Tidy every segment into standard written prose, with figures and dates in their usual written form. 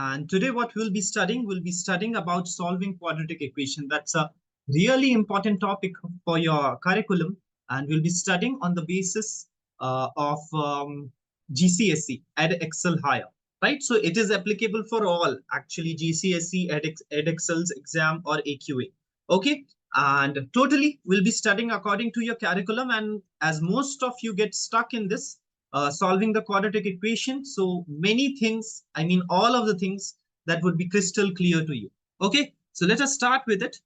And today what we'll be studying about solving quadratic equation. That's a really important topic for your curriculum, and we'll be studying on the basis of GCSE, Excel higher, right? So it is applicable for all, actually, GCSE, Excel's exam or AQA. Okay, and totally we'll be studying according to your curriculum, and as most of you get stuck in this solving the quadratic equation, so many things, I mean all of the things, that would be crystal clear to you. Okay, so let us start with it.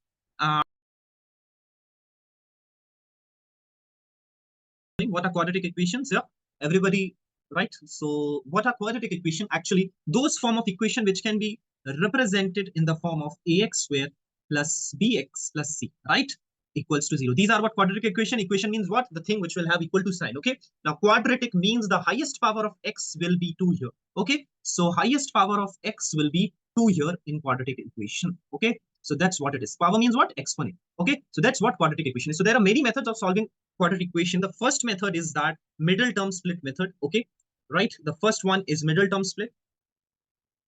What are quadratic equations? Yeah, everybody, right? So what are quadratic equation? Actually, those form of equation which can be represented in the form of ax square plus bx plus c, right, equals to 0. These are what quadratic equation. Equation means what? The thing which will have equal to sign. Okay, now quadratic means the highest power of x will be 2 here. Okay, so highest power of x will be 2 here in quadratic equation. Okay, so that's what it is. Power means what? Exponent. Okay, so that's what quadratic equation is. So there are many methods of solving quadratic equation. The first method is that middle term split method. Okay, right, the first one is middle term split,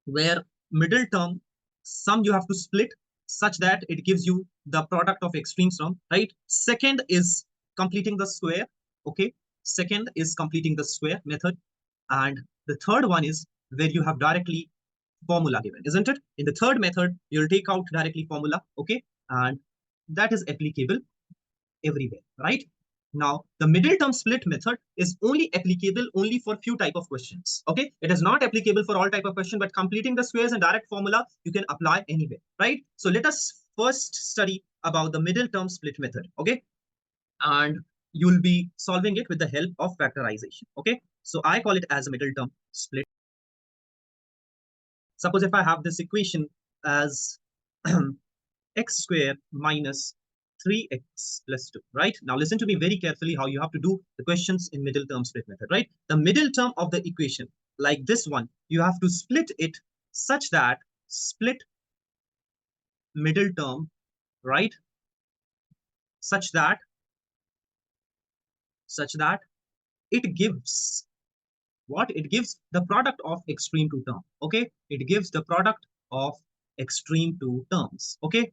where middle term sum you have to split such that it gives you the product of extreme sum, right? Second is completing the square. Okay, second is completing the square method, and the third one is where you have directly formula given, isn't it? In the third method you'll take out directly formula. Okay, and that is applicable everywhere, right? Now, the middle term split method is only applicable only for few type of questions. Okay, it is not applicable for all type of question, but completing the squares and direct formula you can apply anywhere, right? So let us first study about the middle term split method. Okay, and you'll be solving it with the help of factorization. Okay, so I call it as a middle term split. Suppose if I have this equation as x square minus 3x plus 2, right? Now listen to me very carefully how you have to do the questions in middle term split method, right? The middle term of the equation, like this one, you have to split it such that split middle term, right? Such that it gives what? It gives the product of extreme two term. Okay, it gives the product of extreme two terms. Okay,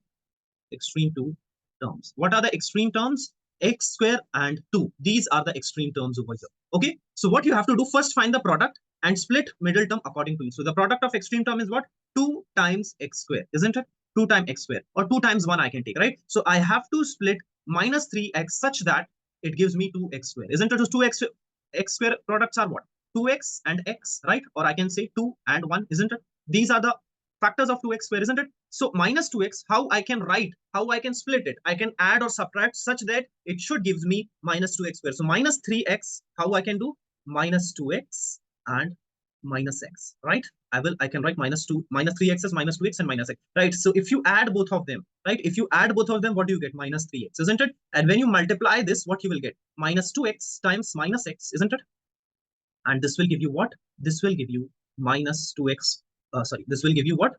extreme two terms. What are the extreme terms? X square and 2. These are the extreme terms over here. Okay, so what you have to do, first find the product and split middle term according to you. So the product of extreme term is what? 2 times x square, isn't it? 2 times x square, or 2 times 1 I can take, right? So I have to split minus 3x such that it gives me 2x square, isn't it? So 2x x square products are what? 2x and x, right? Or I can say 2 and 1, isn't it? These are the factors of 2x square, isn't it? So minus 2x, how I can write, how I can split it, I can add or subtract such that it should give me minus 2x square. So minus 3x, how I can do? Minus 2x and minus x, right? I can write minus 3x as minus 2x and minus x, right? So if you add both of them, right? If you add both of them, what do you get? Minus 3x, isn't it? And when you multiply this, what you will get? Minus 2x times minus x, isn't it? And this will give you what? This will give you minus 2x. This will give you what?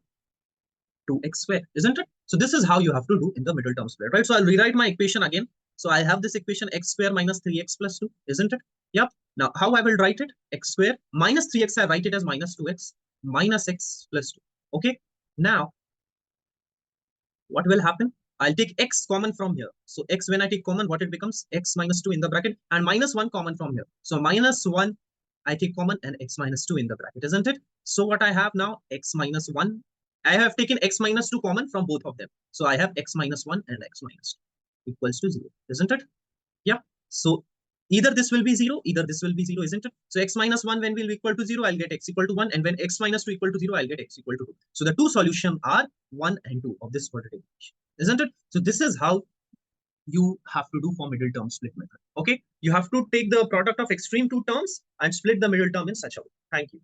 2x square, isn't it? So this is how you have to do in the middle term split, right? So I'll rewrite my equation again. So I have this equation x square minus 3x plus 2, isn't it? Yep. Now how I will write it? X square minus 3x, I write it as minus 2x minus x plus 2. Okay. Now what will happen? I'll take x common from here. So x, when I take common, what it becomes? X minus 2 in the bracket, and minus 1 common from here. So minus 1 I take common, and x minus 2 in the bracket, isn't it? So what I have now? X minus 1. I have taken x minus 2 common from both of them. So I have x minus 1 and x minus 2 equals to 0, isn't it? Yeah. So either this will be 0, either this will be 0, isn't it? So x minus 1 when will be equal to 0, I'll get x equal to 1. And when x minus 2 equal to 0, I'll get x equal to 2. So the two solutions are 1 and 2 of this quadratic equation, isn't it? So this is how you have to do for middle term split method. Okay, you have to take the product of extreme two terms and split the middle term in such a way. Thank you.